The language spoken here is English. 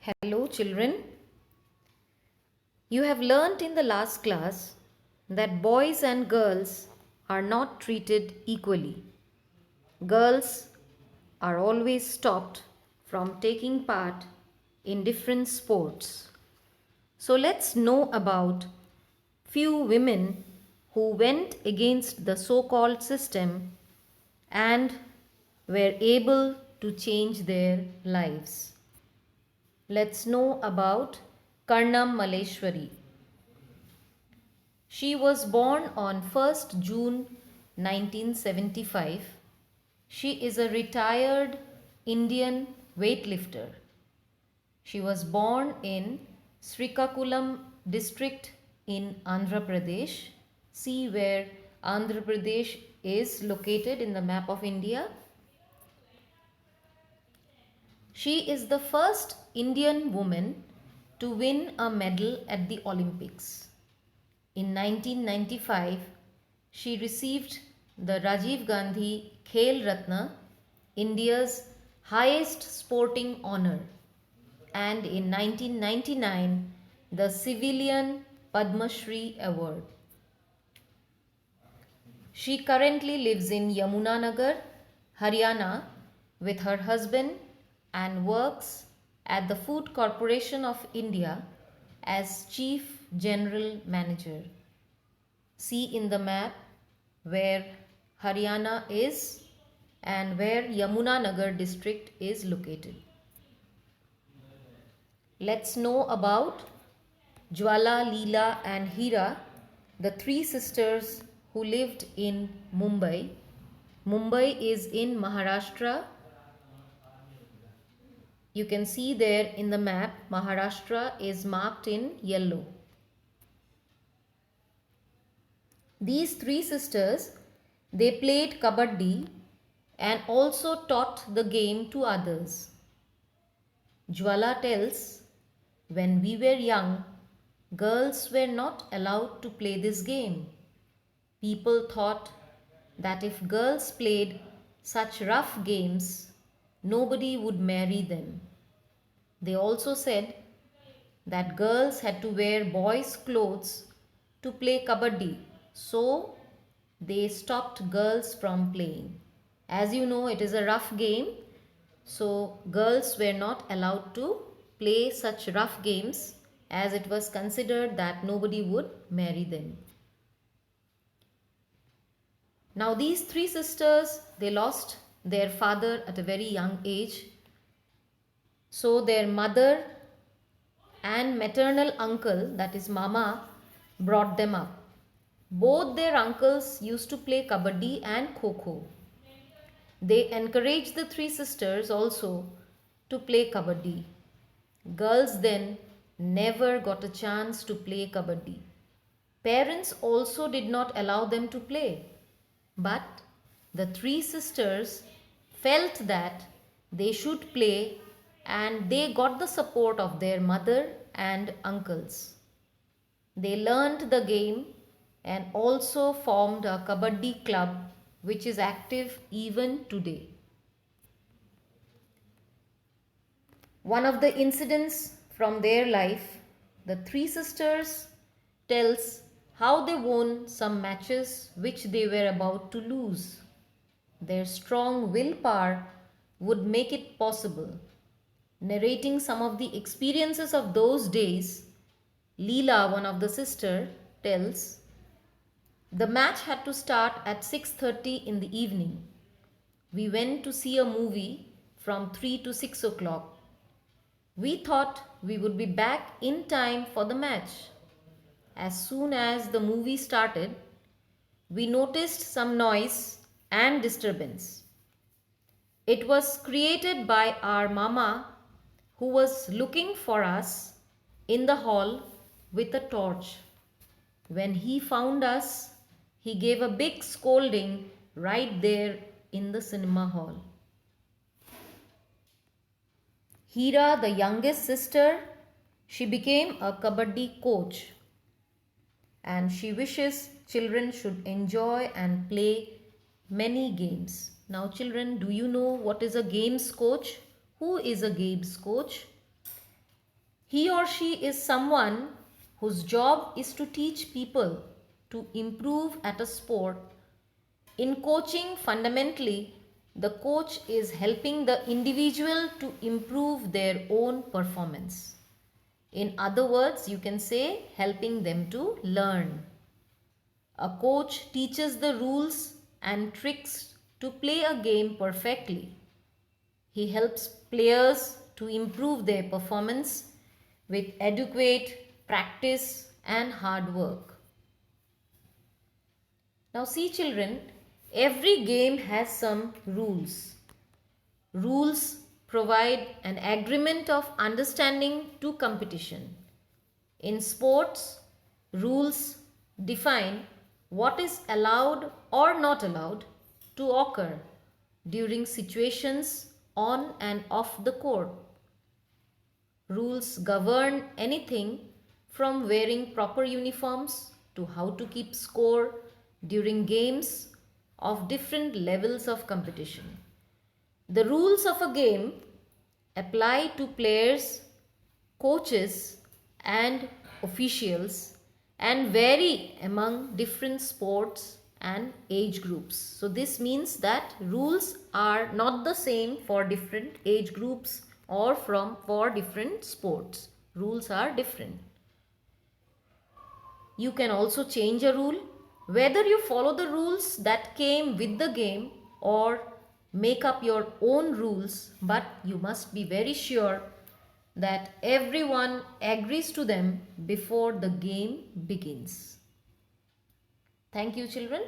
Hello, children. You have learnt in the last class that boys and girls are not treated equally. Girls are always stopped from taking part in different sports. So let's know about few women who went against the so-called system and were able to change their lives. Let's know about Karnam Maleshwari. She was born on 1st June 1975. She is a retired Indian weightlifter. She was born in Srikakulam district in Andhra Pradesh. See where Andhra Pradesh is located in the map of India. She is the first Indian woman to win a medal at the Olympics. In 1995, she received the Rajiv Gandhi Khel Ratna, India's highest sporting honor, and in 1999, the Civilian Padma Shri Award. She currently lives in Yamunanagar, Haryana, with her husband and works at the Food Corporation of India as Chief General Manager. See in the map where Haryana is and where Yamunanagar district is located. Let's know about Jwala, Leela and Hira, the three sisters who lived in Mumbai. Mumbai is in Maharashtra. You can see there in the map, Maharashtra is marked in yellow. These three sisters, they played kabaddi and also taught the game to others. Jwala tells, when we were young, girls were not allowed to play this game. People thought that if girls played such rough games, nobody would marry them. They also said that girls had to wear boys' clothes to play kabaddi, so they stopped girls from playing. As you know, it is a rough game, so girls were not allowed to play such rough games as it was considered that nobody would marry them. Now these three sisters, they lost their father at a very young age. So their mother and maternal uncle, that is mama, brought them up. Both their uncles used to play kabaddi and kho-kho. They encouraged the three sisters also to play kabaddi. Girls then never got a chance to play kabaddi. Parents also did not allow them to play. But the three sisters felt that they should play and they got the support of their mother and uncles. They learned the game and also formed a kabaddi club which is active even today. One of the incidents from their life, the three sisters tells how they won some matches which they were about to lose. Their strong willpower would make it possible. Narrating some of the experiences of those days, Leela, one of the sisters, tells, the match had to start at 6:30 in the evening. We went to see a movie from 3 to 6 o'clock. We thought we would be back in time for the match. As soon as the movie started, we noticed some noise and disturbance. It was created by our mama who was looking for us in the hall with a torch. When he found us, he gave a big scolding right there in the cinema hall. Hira, the youngest sister, she became a kabaddi coach and she wishes children should enjoy and play many games. Now children, do you know what is a games coach? Who is a games coach? He or she is someone whose job is to teach people to improve at a sport. In coaching, fundamentally, the coach is helping the individual to improve their own performance. In other words, you can say helping them to learn. A coach teaches the rules and tricks to play a game perfectly. He helps players to improve their performance with adequate practice and hard work. Now, see, children, every game has some rules. Rules provide an agreement of understanding to competition. In sports, rules define what is allowed or not allowed to occur during situations on and off the court. Rules govern anything from wearing proper uniforms to how to keep score during games of different levels of competition. The rules of a game apply to players, coaches, and officials and vary among different sports and age groups. So this means that rules are not the same for different age groups or for different sports. Rules are different. You can also change a rule, whether you follow the rules that came with the game or make up your own rules, but you must be very sure that everyone agrees to them before the game begins. Thank you, children.